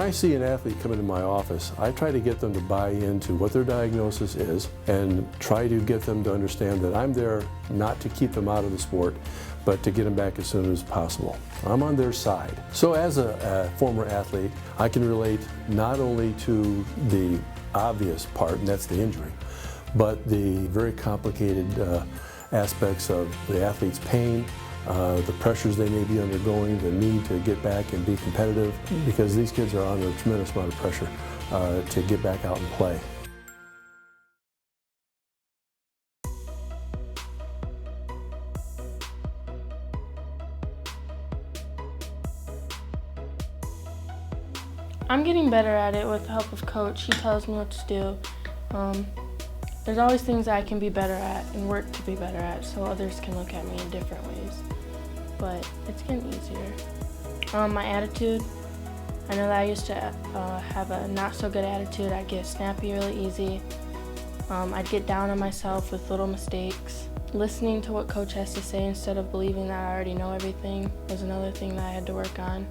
I see an athlete come into my office, I try to get them to buy into what their diagnosis is and try to get them to understand that I'm there not to keep them out of the sport, but to get them back as soon as possible. I'm on their side. So as a former athlete, I can relate not only to the obvious part, and that's the injury, but the very complicated aspects of the athlete's pain, the pressures they may be undergoing, the need to get back and be competitive, because these kids are under a tremendous amount of pressure to get back out and play. I'm getting better at it with the help of Coach. He tells me what to do. There's always things that I can be better at and work to be better at, so others can look at me in different ways. But it's getting easier. My attitude, I know that I used to have a not so good attitude. I'd get snappy really easy. I'd get down on myself with little mistakes. Listening to what Coach has to say instead of believing that I already know everything was another thing that I had to work on.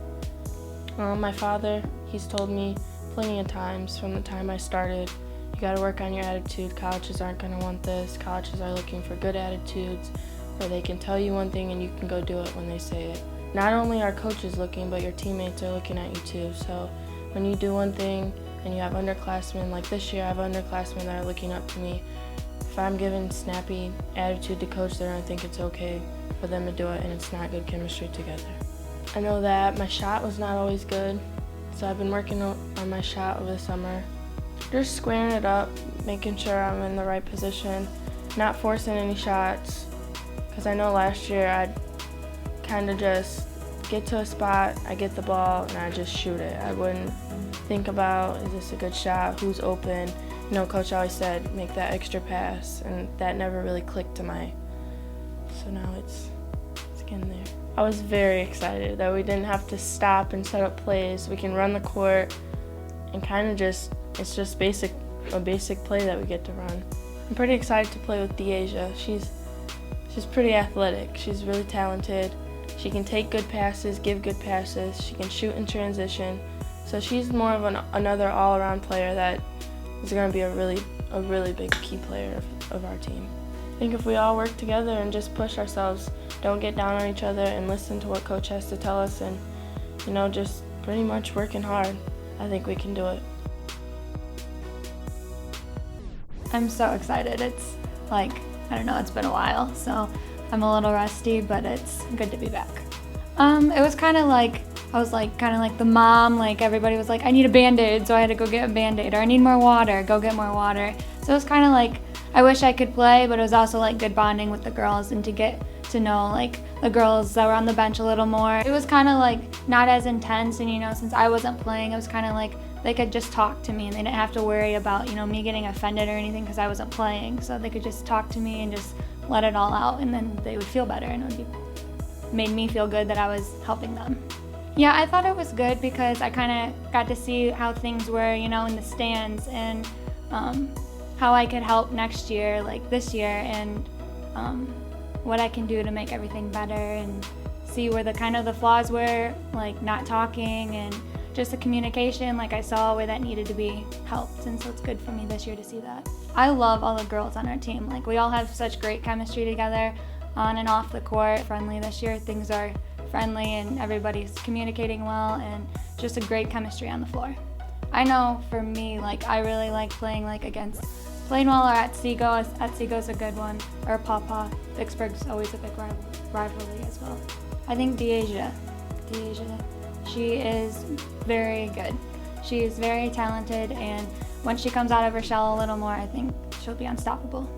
My father, he's told me plenty of times from the time I started, you gotta work on your attitude. Colleges aren't gonna want this. Colleges are looking for good attitudes, where they can tell you one thing and you can go do it when they say it. Not only are coaches looking, but your teammates are looking at you too. So when you do one thing and you have underclassmen, like this year I have underclassmen that are looking up to me. If I'm giving snappy attitude to Coach, they're gonna think it's okay for them to do it and it's not good chemistry together. I know that my shot was not always good, so I've been working on my shot over the summer. Just squaring it up, making sure I'm in the right position, not forcing any shots, because I know last year I'd kind of just get to a spot, I get the ball, and I just shoot it. I wouldn't think about, is this a good shot, who's open? You know, Coach always said, make that extra pass, and that never really clicked to so now it's getting there. I was very excited that we didn't have to stop and set up plays. We can run the court and kind of it's just a basic play that we get to run. I'm pretty excited to play with Deasia. She's pretty athletic. She's really talented. She can take good passes, give good passes. She can shoot in transition. So she's more of another all-around player that is going to be a really big key player of our team. I think if we all work together and just push ourselves, don't get down on each other and listen to what Coach has to tell us and, you know, just pretty much working hard, I think we can do it. I'm so excited. It's like, I don't know, it's been a while, so I'm a little rusty, but it's good to be back. It was kind of like, I was like kind of like the mom, like everybody was like, I need a Band-Aid, so I had to go get a Band-Aid, or I need more water, go get more water. So it was kind of like, I wish I could play, but it was also like good bonding with the girls and to get to know like the girls that were on the bench a little more. It was kind of like not as intense, and you know, since I wasn't playing, it was kind of like they could just talk to me and they didn't have to worry about, you know, me getting offended or anything because I wasn't playing. So they could just talk to me and just let it all out, and then they would feel better, and it would made me feel good that I was helping them. Yeah, I thought it was good because I kind of got to see how things were, you know, in the stands, and how I could help next year, like this year, and what I can do to make everything better, and see where the kind of the flaws were, like not talking and just the communication, like I saw where that needed to be helped, and so it's good for me this year to see that. I love all the girls on our team. Like we all have such great chemistry together on and off the court. Friendly this year, things are friendly and everybody's communicating well, and just a great chemistry on the floor. I know for me, like I really like playing like against Plainwell or at Seago. At Seago's a good one, or Pawpaw. Vicksburg's always a big rivalry as well. I think Deasia, she is very good. She is very talented, and once she comes out of her shell a little more, I think she'll be unstoppable.